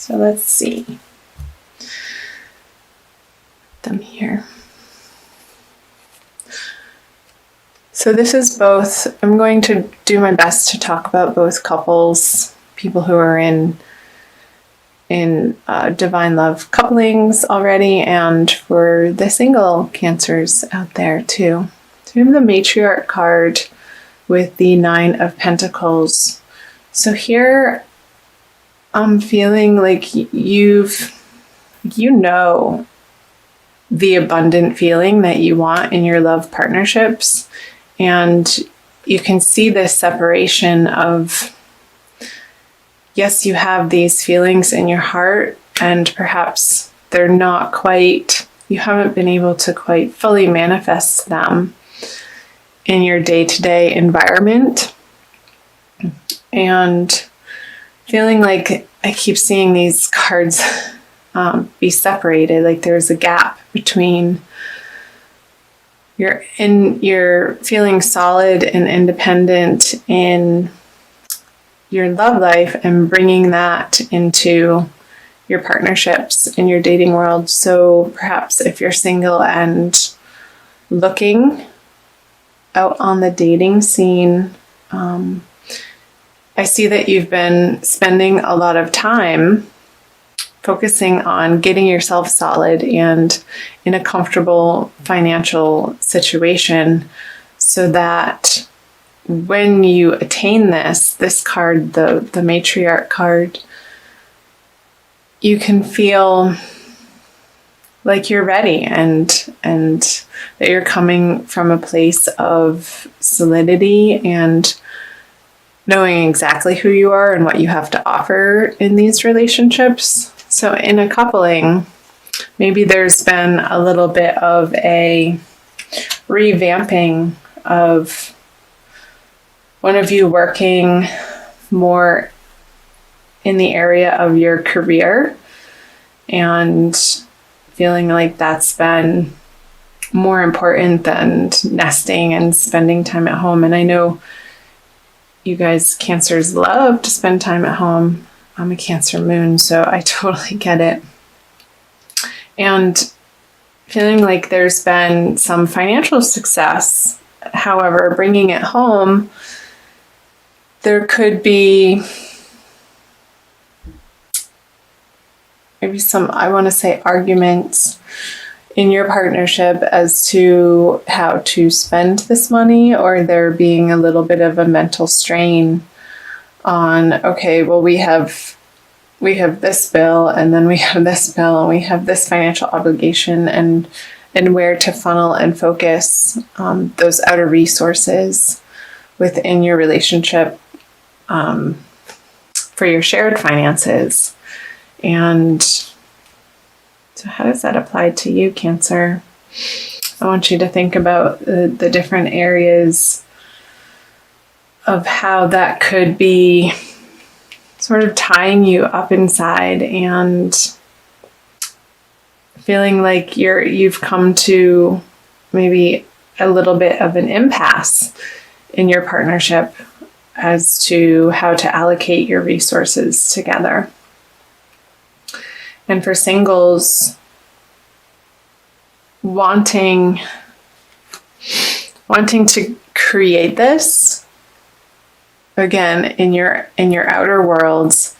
So let's see them here. So this is both, I'm going to do my best to talk about both couples, people who are in divine love couplings already, and for the single Cancers out there too. So we have the Matriarch card with the Nine of Pentacles. So here I'm feeling like you know the abundant feeling that you want in your love partnerships, and you can see this separation of, yes, you have these feelings in your heart, and perhaps they're not quite, you haven't been able to quite fully manifest them in your day-to-day environment. And feeling like I keep seeing these cards be separated, like there's a gap between you're feeling solid and independent in your love life and bringing that into your partnerships in your dating world. So perhaps if you're single and looking out on the dating scene, I see that you've been spending a lot of time focusing on getting yourself solid and in a comfortable financial situation, so that when you attain this card, the Matriarch card, you can feel like you're ready and that you're coming from a place of solidity and knowing exactly who you are and what you have to offer in these relationships. So in a coupling, maybe there's been a little bit of a revamping of one of you working more in the area of your career and feeling like that's been more important than nesting and spending time at home. And I know you guys Cancers love to spend time at home. I'm a Cancer moon, so I totally get it. And feeling like there's been some financial success. However, bringing it home, there could be maybe some, I want to say, arguments in your partnership as to how to spend this money, or there being a little bit of a mental strain on, okay, well, we have this bill, and then we have this bill, and we have this financial obligation, and where to funnel and focus those outer resources within your relationship for your shared finances. And so how does that apply to you, Cancer? I want you to think about the different areas of how that could be sort of tying you up inside and feeling like you've come to maybe a little bit of an impasse in your partnership as to how to allocate your resources together. And for singles, wanting to create this again in your outer worlds,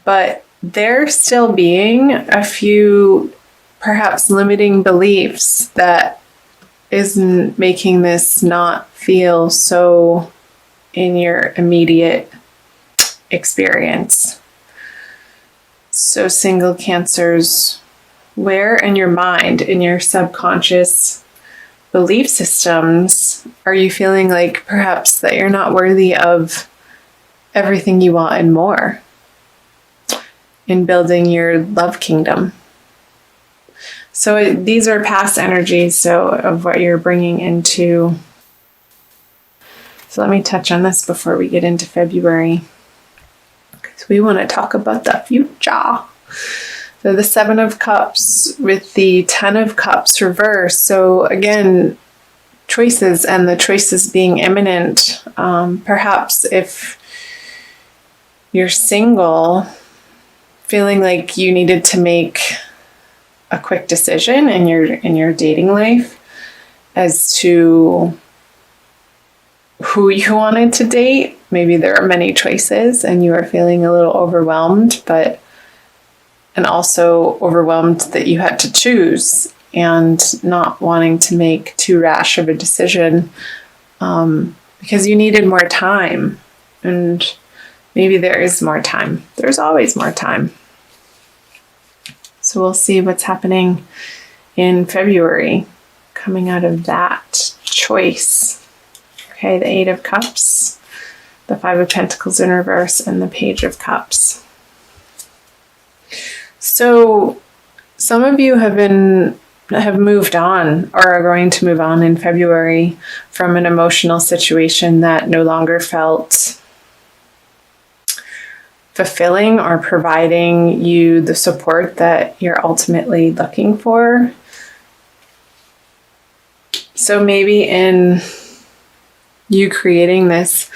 but there still being a few perhaps limiting beliefs that isn't making this not feel so in your immediate experience. So single Cancers, where in your mind, in your subconscious belief systems, are you feeling like perhaps that you're not worthy of everything you want and more in building your love kingdom? So these are past energies, so of what you're bringing into. So let me touch on this before we get into February, because we want to talk about the future. So the Seven of Cups with the Ten of Cups reversed. So again, choices, and the choices being imminent. Perhaps if you're single, feeling like you needed to make a quick decision in your dating life as to who you wanted to date. Maybe there are many choices and you are feeling a little overwhelmed, and also overwhelmed that you had to choose and not wanting to make too rash of a decision because you needed more time. And maybe there is more time. There's always more time. So we'll see what's happening in February coming out of that choice. Okay, the Eight of Cups, the Five of Pentacles in reverse, and the Page of Cups. So some of you have moved on or are going to move on in February from an emotional situation that no longer felt fulfilling or providing you the support that you're ultimately looking for. So maybe in you creating this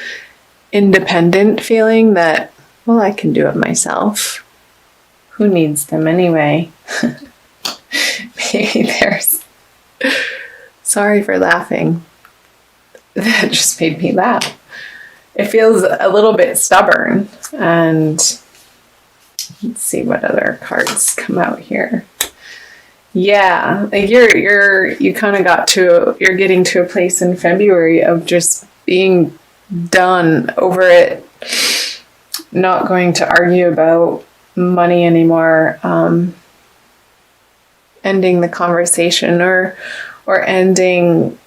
independent feeling that, well, I can do it myself. Who needs them anyway? Maybe there's... Sorry for laughing. That just made me laugh. It feels a little bit stubborn. And let's see what other cards come out here. Yeah, like you kind of you're getting to a place in February of just being done over it, not going to argue about money anymore, ending the conversation or ending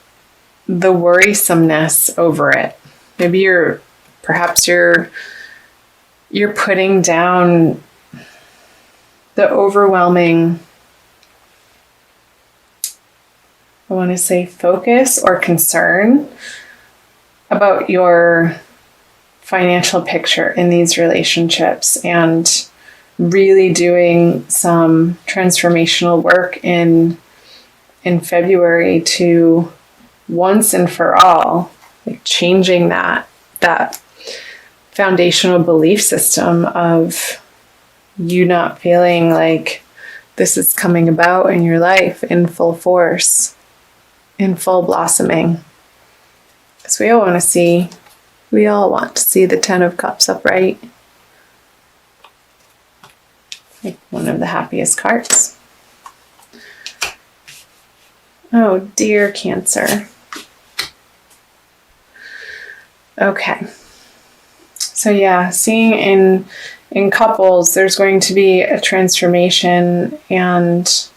the worrisomeness over it. Maybe perhaps you're putting down the overwhelming, I want to say, focus or concern about your financial picture in these relationships and really doing some transformational work in February to once and for all, like changing that foundational belief system of you not feeling like this is coming about in your life in full force, in full blossoming. Because we all want to see the Ten of Cups upright. Like one of the happiest cards. Oh dear, Cancer. Okay. So yeah, seeing in couples, there's going to be a transformation and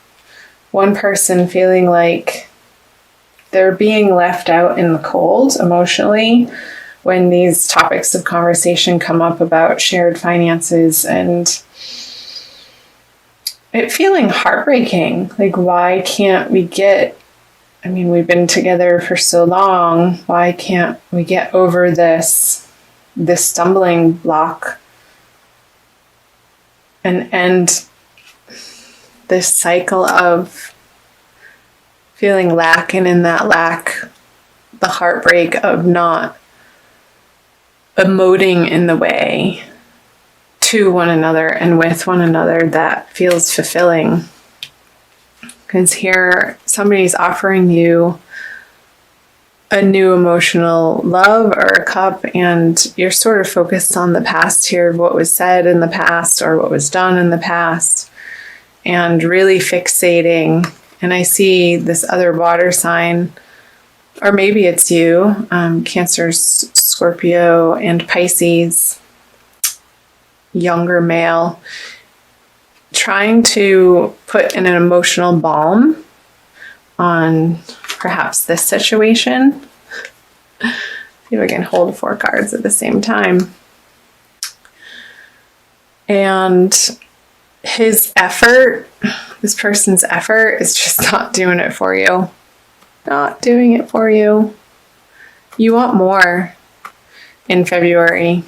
one person feeling like they're being left out in the cold emotionally when these topics of conversation come up about shared finances, and it feeling heartbreaking. Like, why can't we we've been together for so long. Why can't we get over this stumbling block and end this cycle of feeling lack, and in that lack, the heartbreak of not emoting in the way to one another and with one another that feels fulfilling. Because here, somebody's offering you a new emotional love or a cup, and you're sort of focused on the past here, what was said in the past or what was done in the past, and really fixating. And I see this other water sign, or maybe it's you, Cancer, Scorpio, and Pisces, younger male, trying to put an emotional balm on perhaps this situation. See if I can hold 4 cards at the same time. And this person's effort is just not doing it for you. Not doing it for you. You want more in February.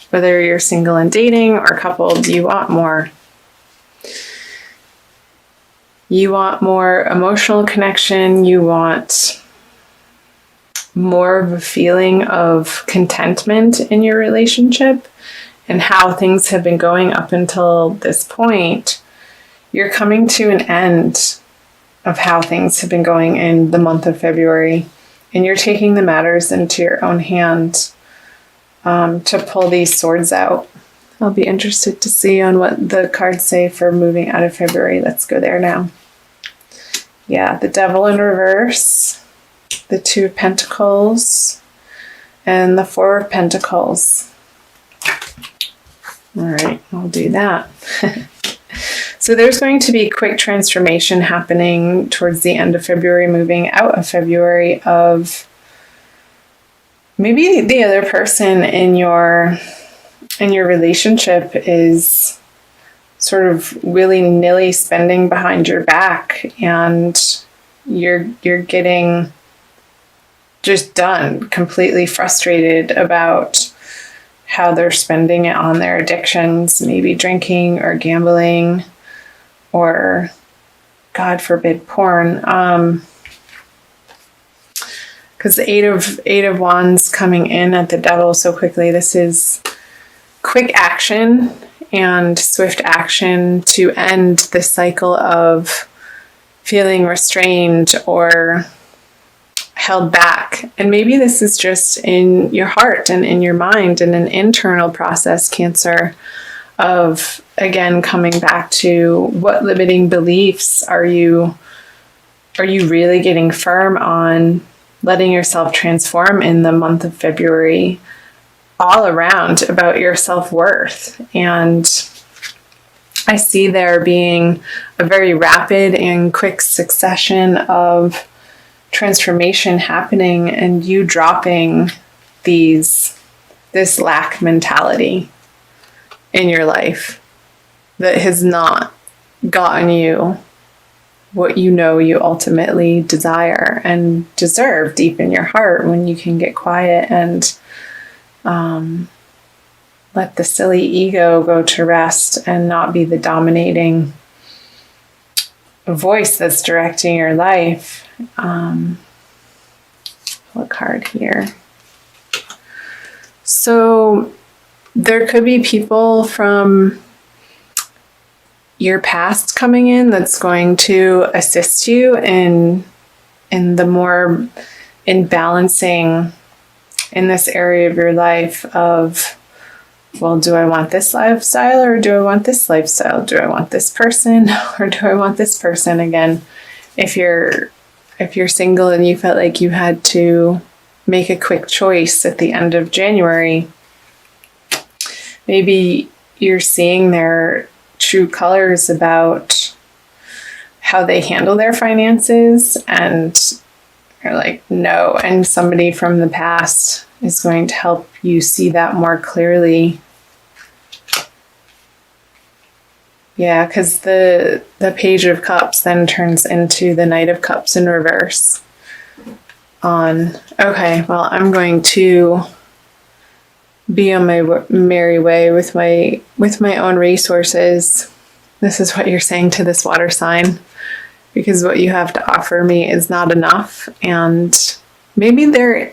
Whether you're single and dating or coupled, you want more. You want more emotional connection. You want more of a feeling of contentment in your relationship and how things have been going up until this point, you're coming to an end of how things have been going in the month of February, and you're taking the matters into your own hand to pull these swords out. I'll be interested to see on what the cards say for moving out of February. Let's go there now. Yeah, the Devil in reverse, the Two of Pentacles, and the Four of Pentacles. All right, I'll do that. So there's going to be quick transformation happening towards the end of February, moving out of February, of maybe the other person in your relationship is sort of willy-nilly spending behind your back, and you're getting just done, completely frustrated about how they're spending it on their addictions, maybe drinking or gambling, or God forbid, porn. Because the Eight of Wands coming in at the Devil so quickly, this is quick action and swift action to end the cycle of feeling restrained or held back. And maybe this is just in your heart and in your mind, and an internal process, Cancer, of again coming back to what limiting beliefs are you really getting firm on letting yourself transform in the month of February all around about your self-worth. And I see there being a very rapid and quick succession of transformation happening, and you dropping this lack mentality in your life that has not gotten you what you know you ultimately desire and deserve deep in your heart, when you can get quiet and let the silly ego go to rest and not be the dominating voice that's directing your life. What card here? So there could be people from your past coming in that's going to assist you in balancing in this area of your life of, well, do I want this lifestyle or do I want this lifestyle? Do I want this person or do I want this person? Again, if you're single and you felt like you had to make a quick choice at the end of January, maybe you're seeing their true colors about how they handle their finances, and you're like, no. And somebody from the past is going to help you see that more clearly. Yeah, because the Page of Cups then turns into the Knight of Cups in reverse. Okay, well, I'm going to be on my merry way with my own resources. This is what you're saying to this water sign, because what you have to offer me is not enough. And maybe you're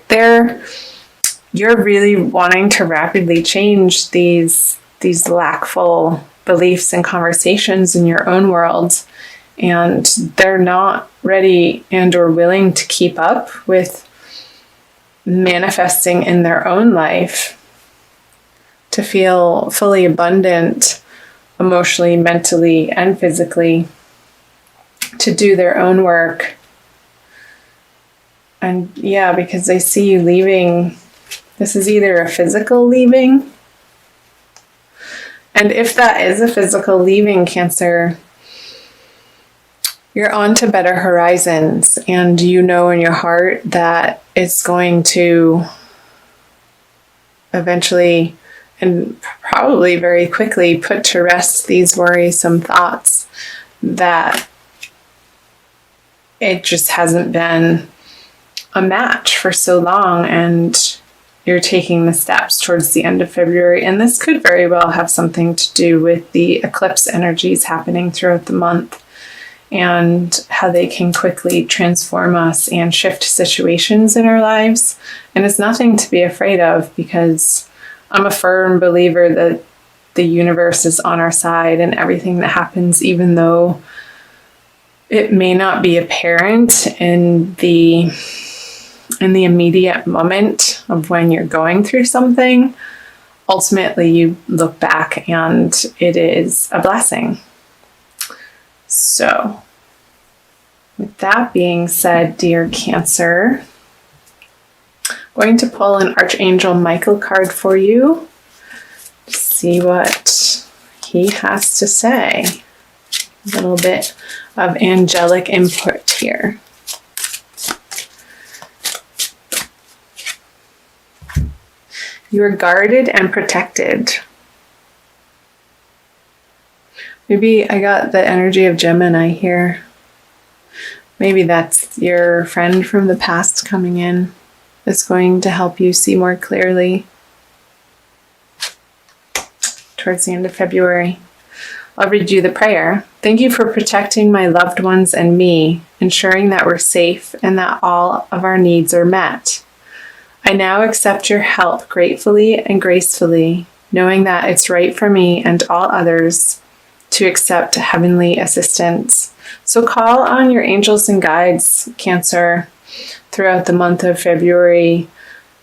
really wanting to rapidly change these lackful beliefs and conversations in your own world, and they're not ready and or willing to keep up with manifesting in their own life to feel fully abundant emotionally, mentally, and physically, to do their own work. And yeah, because I see you leaving. This is either a physical leaving, and if that is a physical leaving, Cancer, you're on to better horizons, and you know in your heart that it's going to eventually and probably very quickly put to rest these worrisome thoughts that it just hasn't been a match for so long, and you're taking the steps towards the end of February. And this could very well have something to do with the eclipse energies happening throughout the month, and how they can quickly transform us and shift situations in our lives. And it's nothing to be afraid of, because I'm a firm believer that the universe is on our side, and everything that happens, even though it may not be apparent in the immediate moment of when you're going through something, ultimately you look back and it is a blessing. So, with that being said, dear Cancer, I'm going to pull an Archangel Michael card for you to see what he has to say. A little bit of angelic input here. You are guarded and protected. Maybe I got the energy of Gemini here. Maybe that's your friend from the past coming in. That's going to help you see more clearly towards the end of February. I'll read you the prayer. Thank you for protecting my loved ones and me, ensuring that we're safe and that all of our needs are met. I now accept your help gratefully and gracefully, knowing that it's right for me and all others to accept heavenly assistance. So call on your angels and guides, Cancer, throughout the month of February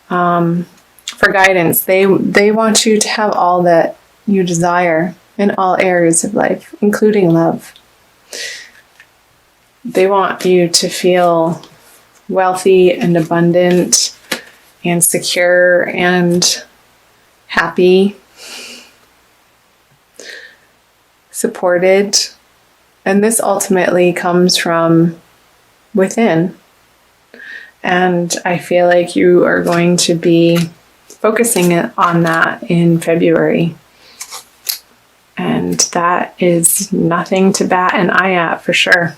for guidance. They want you to have all that you desire in all areas of life, including love. They want you to feel wealthy and abundant and secure and happy, supported. And this ultimately comes from within. And I feel like you are going to be focusing on that in February. And that is nothing to bat an eye at for sure.